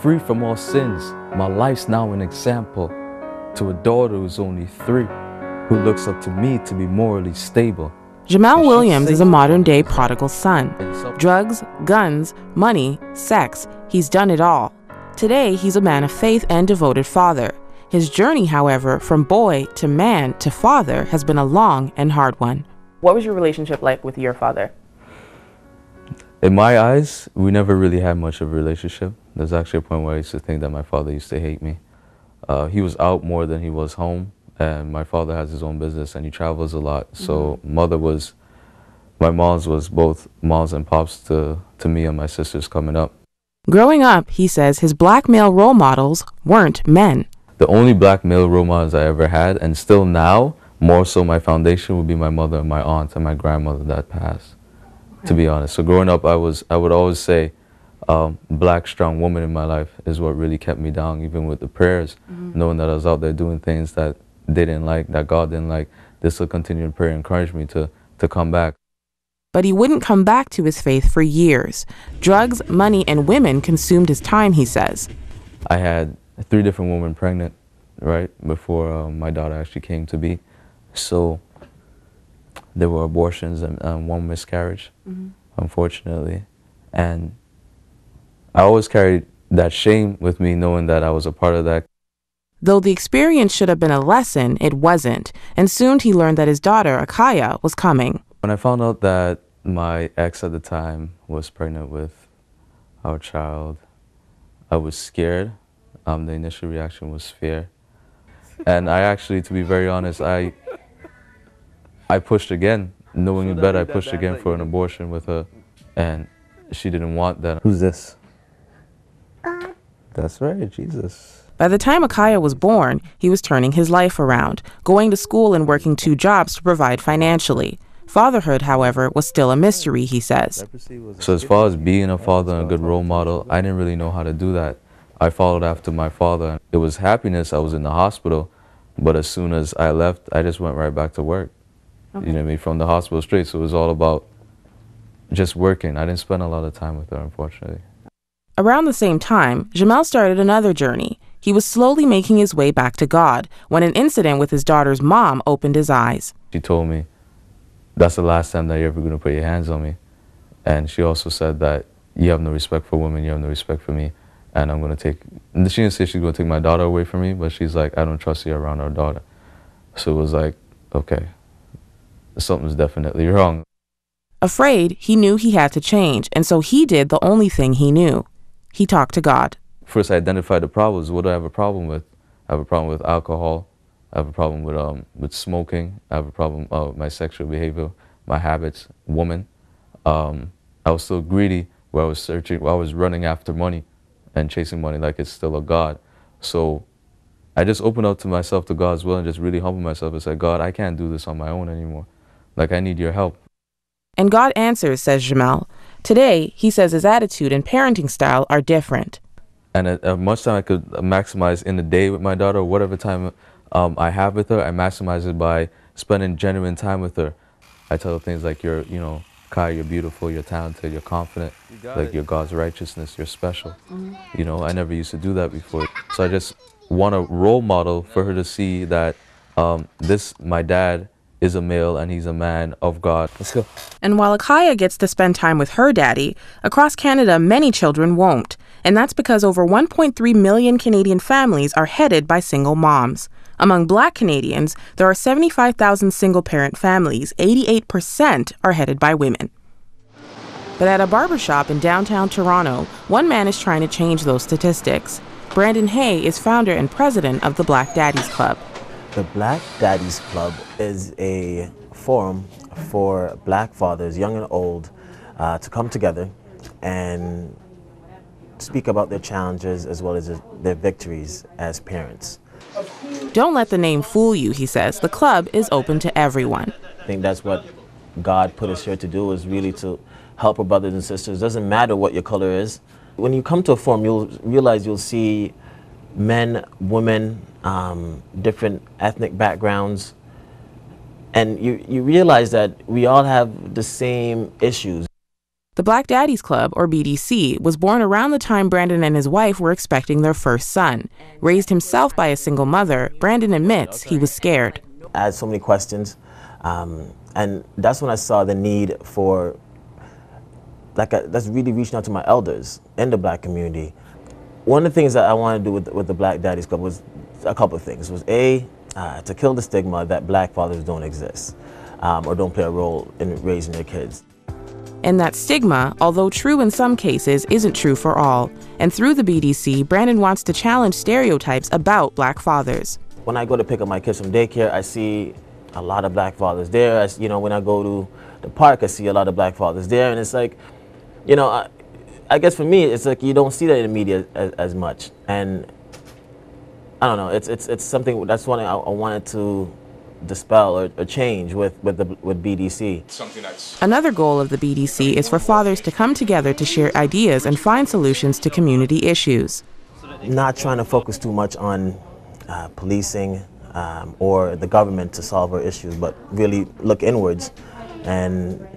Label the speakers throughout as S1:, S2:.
S1: free from all sins. My life's now an example to a daughter who's only 3, who looks up to me to be morally stable.
S2: Jamel Williams is a modern-day prodigal son. Drugs, guns, money, sex, he's done it all. Today, he's a man of faith and devoted father. His journey, however, from boy to man to father has been a long and hard one. What was your relationship like with your father?
S1: In my eyes, we never really had much of a relationship. There's actually a point where I used to think that my father used to hate me. He was out more than he was home, and my father has his own business and he travels a lot. So my mom's was both moms and pops to me and my sisters coming up.
S2: Growing up, he says his black male role models weren't men.
S1: The only black male role models I ever had, and still now, more so my foundation would be my mother and my aunt and my grandmother that passed, to be honest. So growing up, I would always say, black strong woman in my life is what really kept me down, even with the prayers, knowing that I was out there doing things that they didn't like, that God didn't like. This will continue to pray and encourage me to come back.
S2: But he wouldn't come back to his faith for years. Drugs, money, and women consumed his time, he says.
S1: I had 3 different women pregnant, right, before my daughter actually came to be. So there were abortions and 1 miscarriage, unfortunately. And I always carried that shame with me, knowing that I was a part of that.
S2: Though the experience should have been a lesson, it wasn't. And soon he learned that his daughter, Akaya, was coming.
S1: When I found out that my ex at the time was pregnant with our child, I was scared. The initial reaction was fear. And I actually, to be very honest, I pushed again. Knowing better, I pushed again for an abortion with her, and she didn't want that. Who's this? That's right, Jesus.
S2: By the time Akaya was born, he was turning his life around, going to school and working 2 jobs to provide financially. Fatherhood, however, was still a mystery, he says.
S1: So as far as being a father and a good role model, I didn't really know how to do that. I followed after my father. It was happiness. I was in the hospital, but as soon as I left, I just went right back to work. Okay. You know what I mean? From the hospital straight. So it was all about just working. I didn't spend a lot of time with her, unfortunately.
S2: Around the same time, Jamel started another journey. He was slowly making his way back to God when an incident with his daughter's mom opened his eyes.
S1: She told me, that's the last time that you're ever going to put your hands on me. And she also said that you have no respect for women, you have no respect for me, and I'm going to take, and she didn't say she's going to take my daughter away from me, but she's like, I don't trust you around our daughter. So it was like, okay, something's definitely wrong.
S2: Afraid, he knew he had to change, and so he did the only thing he knew. He talked to God.
S1: First, I identified the problems. What do I have a problem with? I have a problem with alcohol. I have a problem with smoking. I have a problem with my sexual behavior, my habits, woman. I was still greedy, where I was searching, where I was running after money and chasing money like it's still a God. So I just opened up to myself, to God's will, and just really humbled myself and said, God, I can't do this on my own anymore. Like, I need your help.
S2: And God answers, says Jamel. Today, he says his attitude and parenting style are different.
S1: And as much time I could maximize in the day with my daughter, whatever time I have with her, I maximize it by spending genuine time with her. I tell her things like, you know, Kai, you're beautiful, you're talented, you're confident, like you're God's righteousness, you're special. You know, I never used to do that before. So I just want a role model for her to see that my dad is a male and he's a man of God. Let's go.
S2: And while Akaya gets to spend time with her daddy, across Canada, many children won't. And that's because over 1.3 million Canadian families are headed by single moms. Among Black Canadians, there are 75,000 single-parent families. 88% are headed by women. But at a barbershop in downtown Toronto, one man is trying to change those statistics. Brandon Hay is founder and president of the Black Daddies Club.
S3: The Black Daddies Club is a forum for Black fathers, young and old, to come together and speak about their challenges as well as their victories as parents.
S2: Don't let the name fool you, he says. The club is open to everyone.
S3: I think that's what God put us here to do, is really to help our brothers and sisters. It doesn't matter what your color is. When you come to a forum, you'll realize you'll see men, women, different ethnic backgrounds, and you realize that we all have the same issues.
S2: The Black Daddies Club, or BDC, was born around the time Brandon and his wife were expecting their first son. Raised himself by a single mother, Brandon admits he was scared.
S3: I had so many questions, and that's when I saw the need for, that's really reaching out to my elders in the black community. One of the things that I wanted to do with the Black Daddies Club was a couple of things. Was A, to kill the stigma that black fathers don't exist or don't play a role in raising their kids.
S2: And that stigma, although true in some cases, isn't true for all. And through the BDC, Brandon wants to challenge stereotypes about black fathers.
S3: When I go to pick up my kids from daycare, I see a lot of black fathers there. When I go to the park, I see a lot of black fathers there. And it's like, I guess for me, it's like you don't see that in the media as much. And I don't know, it's something, that's one I wanted to dispel or change with BDC.
S2: Another goal of the BDC is for fathers to come together to share ideas and find solutions to community issues.
S3: Not trying to focus too much on policing or the government to solve our issues, but really look inwards and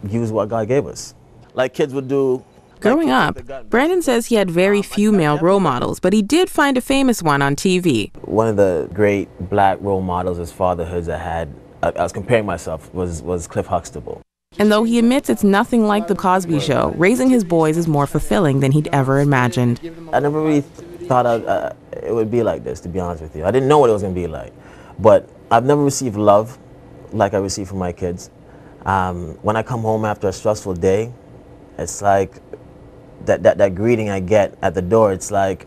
S3: use what God gave us. Like kids would do.
S2: Growing up, Brandon says he had very few male role models, but he did find a famous one on TV.
S3: One of the great black role models as fatherhoods I was comparing myself, was Cliff Huxtable.
S2: And though he admits it's nothing like The Cosby Show, raising his boys is more fulfilling than he'd ever imagined.
S3: I never really thought it would be like this, to be honest with you. I didn't know what it was going to be like. But I've never received love like I receive from my kids. When I come home after a stressful day, it's like that greeting I get at the door, it's like,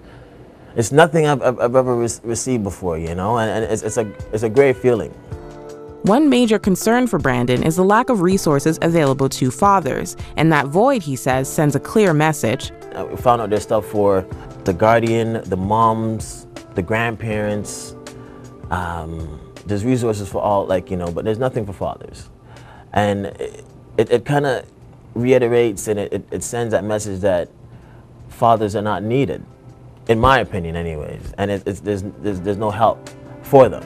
S3: it's nothing I've ever received before, and it's a great feeling.
S2: One major concern for Brandon is the lack of resources available to fathers, and that void, he says, sends a clear message.
S3: We found out there's stuff for the guardian, the moms, the grandparents. There's resources for all, but there's nothing for fathers. And it kind of reiterates and it sends that message that fathers are not needed, in my opinion anyways, and there's no help for them.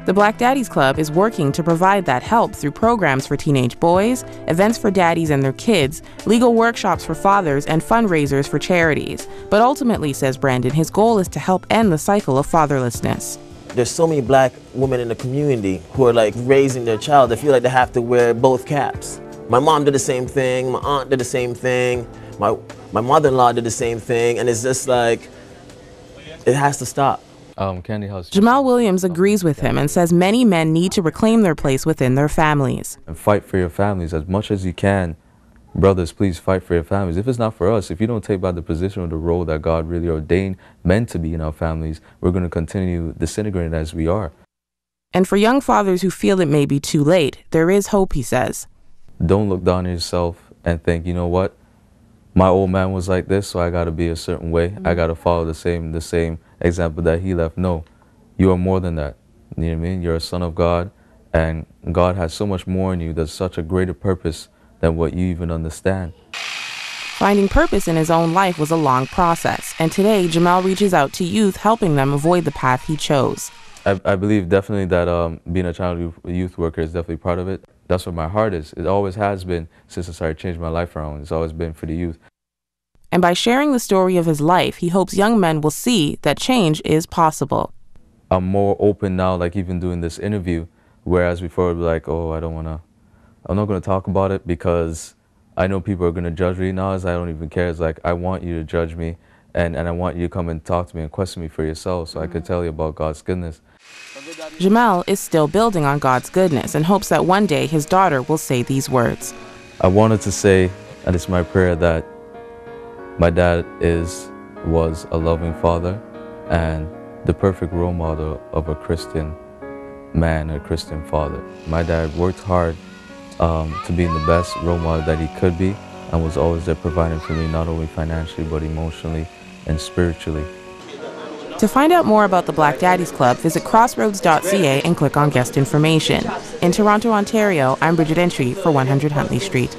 S2: The Black Daddies Club is working to provide that help through programs for teenage boys, events for daddies and their kids, legal workshops for fathers, and fundraisers for charities. But ultimately, says Brandon, his goal is to help end the cycle of fatherlessness.
S3: There's so many black women in the community who are raising their child. They feel like they have to wear both caps. My mom did the same thing, my aunt did the same thing, my mother-in-law did the same thing, and it's just like, it has to stop.
S1: Candy House.
S2: Jamal Williams agrees with him and says many men need to reclaim their place within their families.
S1: And fight for your families as much as you can. Brothers, please fight for your families. If it's not for us, if you don't take back the position or the role that God really ordained men to be in our families, we're going to continue disintegrating as we are.
S2: And for young fathers who feel it may be too late, there is hope, he says.
S1: Don't look down on yourself and think, you know what? My old man was like this, so I got to be a certain way. I got to follow the same example that he left. No, you are more than that. You know what I mean? You're a son of God, and God has so much more in you. There's such a greater purpose than what you even understand.
S2: Finding purpose in his own life was a long process, and today Jamal reaches out to youth, helping them avoid the path he chose.
S1: I believe definitely that being a child youth worker is definitely part of it. That's what my heart is. It always has been since I started changing my life around. It's always been for the youth.
S2: And by sharing the story of his life, he hopes young men will see that change is possible.
S1: I'm more open now, even doing this interview, whereas before I'd be like, oh, I'm not going to talk about it because I know people are going to judge me. Now I don't even care. It's like, I want you to judge me, and I want you to come and talk to me and question me for yourself so I could tell you about God's goodness.
S2: Jamal is still building on God's goodness and hopes that one day his daughter will say these words.
S1: I wanted to say, and it's my prayer, that my dad was a loving father and the perfect role model of a Christian man, a Christian father. My dad worked hard to be the best role model that he could be, and was always there providing for me, not only financially, but emotionally and spiritually.
S2: To find out more about the Black Daddies Club, visit crossroads.ca and click on guest information. In Toronto, Ontario, I'm Bridget Antwi for 100 Huntley Street.